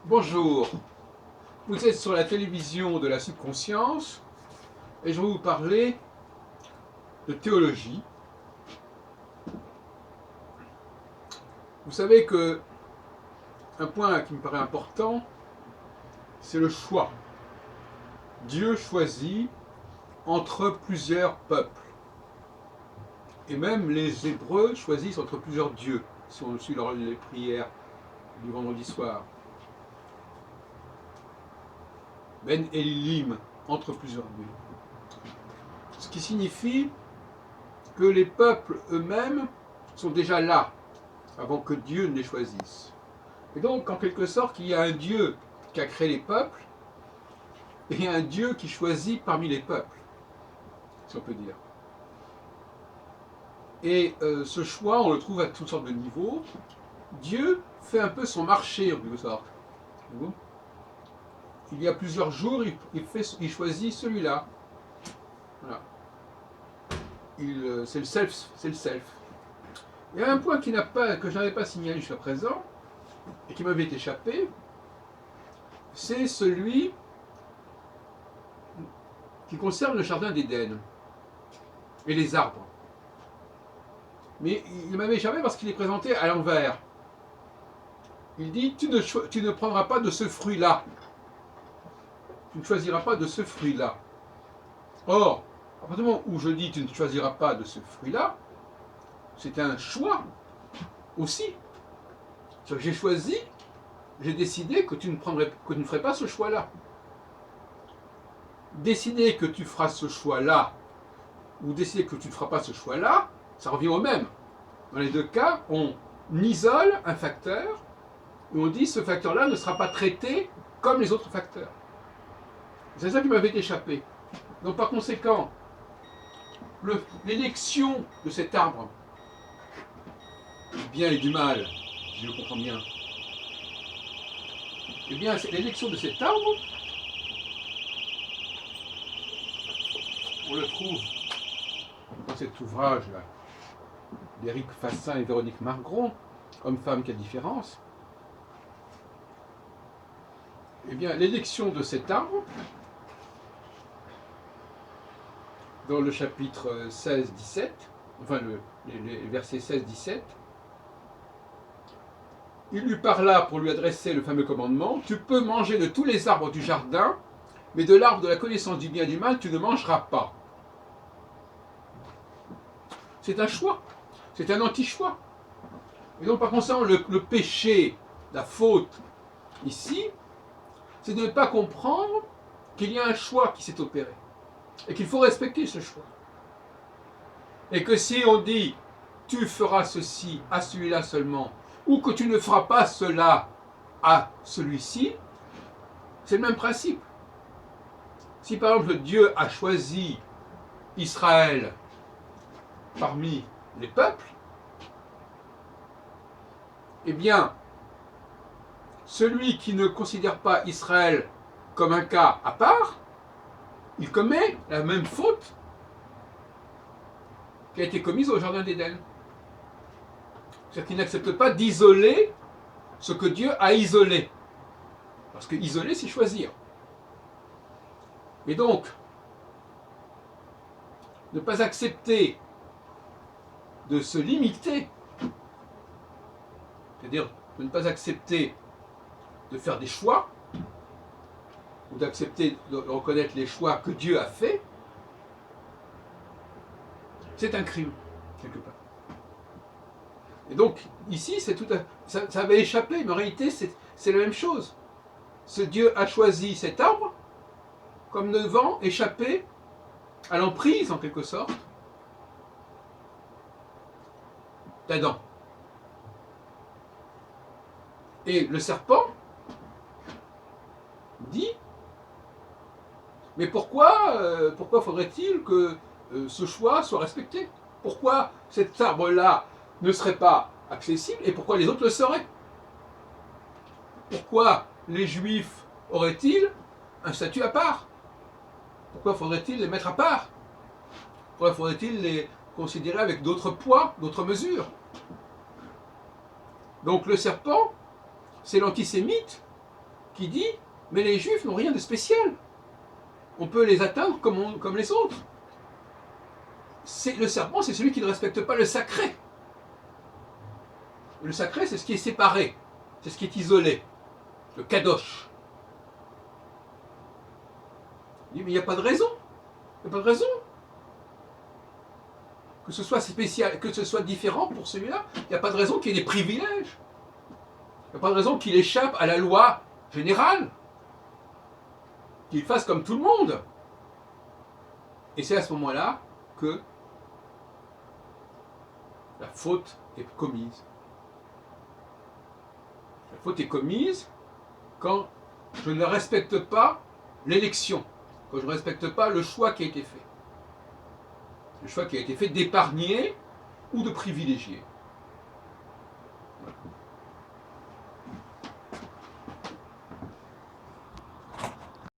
Bonjour, vous êtes sur la télévision de la subconscience et je vais vous parler de théologie. Vous savez que un point qui me paraît important, c'est le choix. Dieu choisit entre plusieurs peuples. Et même les Hébreux choisissent entre plusieurs dieux, si on suit les prières du vendredi soir. Ben Elilim, entre plusieurs dieux. Ce qui signifie que les peuples eux-mêmes sont déjà là, avant que Dieu ne les choisisse. Et donc, en quelque sorte, il y a un Dieu qui a créé les peuples, et un Dieu qui choisit parmi les peuples, si on peut dire. Et ce choix, on le trouve à toutes sortes de niveaux. Dieu fait un peu son marché, en quelque sorte. Il y a plusieurs jours, il choisit celui-là. Voilà. C'est le self, c'est le self. Il y a un point que je n'avais pas signalé jusqu'à présent, et qui m'avait échappé, c'est celui qui concerne le jardin d'Éden et les arbres. Mais il m'avait échappé parce qu'il est présenté à l'envers. Il dit, tu ne prendras pas de ce fruit-là. Tu ne choisiras pas de ce fruit-là. Or, à partir du moment où je dis tu ne choisiras pas de ce fruit-là, c'est un choix aussi. J'ai choisi, j'ai décidé que tu ne ferais pas ce choix-là. Décider que tu feras ce choix-là ou décider que tu ne feras pas ce choix-là, ça revient au même. Dans les deux cas, on isole un facteur et on dit ce facteur-là ne sera pas traité comme les autres facteurs. C'est ça qui m'avait échappé. Donc par conséquent, l'élection de cet arbre, du bien et du mal, si je le comprends bien, eh bien l'élection de cet arbre, on le trouve dans cet ouvrage-là d'Éric Fassin et Véronique Margron, Homme-femme, quelle différence. Eh bien, l'élection de cet arbre, dans le chapitre 16-17, enfin les versets 16-17, il lui parla pour lui adresser le fameux commandement, tu peux manger de tous les arbres du jardin, mais de l'arbre de la connaissance du bien et du mal, tu ne mangeras pas. C'est un choix, c'est un anti-choix. Et donc par conséquent, le péché, la faute, ici, c'est de ne pas comprendre qu'il y a un choix qui s'est opéré, et qu'il faut respecter ce choix. Et que si on dit, tu feras ceci à celui-là seulement, ou que tu ne feras pas cela à celui-ci, c'est le même principe. Si par exemple Dieu a choisi Israël parmi les peuples, eh bien, celui qui ne considère pas Israël comme un cas à part, il commet la même faute qui a été commise au jardin d'Éden. C'est-à-dire qu'il n'accepte pas d'isoler ce que Dieu a isolé. Parce que isoler, c'est choisir. Et donc, ne pas accepter de se limiter, c'est-à-dire de ne pas accepter de faire des choix, ou d'accepter de reconnaître les choix que Dieu a faits, c'est un crime, quelque part. Et donc, ici, ça avait échappé, mais en réalité, c'est la même chose. Ce Dieu a choisi cet arbre comme devant échapper à l'emprise, en quelque sorte, d'Adam. Et le serpent dit, mais pourquoi faudrait-il que ce choix soit respecté? Pourquoi cet arbre-là ne serait pas accessible et pourquoi les autres le seraient? Pourquoi les Juifs auraient-ils un statut à part? Pourquoi faudrait-il les mettre à part? Pourquoi faudrait-il les considérer avec d'autres poids, d'autres mesures? Donc le serpent, c'est l'antisémite qui dit mais les juifs n'ont rien de spécial. On peut les atteindre comme les autres. Le serpent, c'est celui qui ne respecte pas le sacré. Le sacré, c'est ce qui est séparé, c'est ce qui est isolé, le kadosh. Il dit mais il n'y a pas de raison. Il n'y a pas de raison. Que ce soit spécial, que ce soit différent pour celui-là, il n'y a pas de raison qu'il y ait des privilèges. Il n'y a pas de raison qu'il échappe à la loi générale. Qu'il fasse comme tout le monde. Et c'est à ce moment-là que la faute est commise. La faute est commise quand je ne respecte pas l'élection, quand je ne respecte pas le choix qui a été fait. Le choix qui a été fait d'épargner ou de privilégier.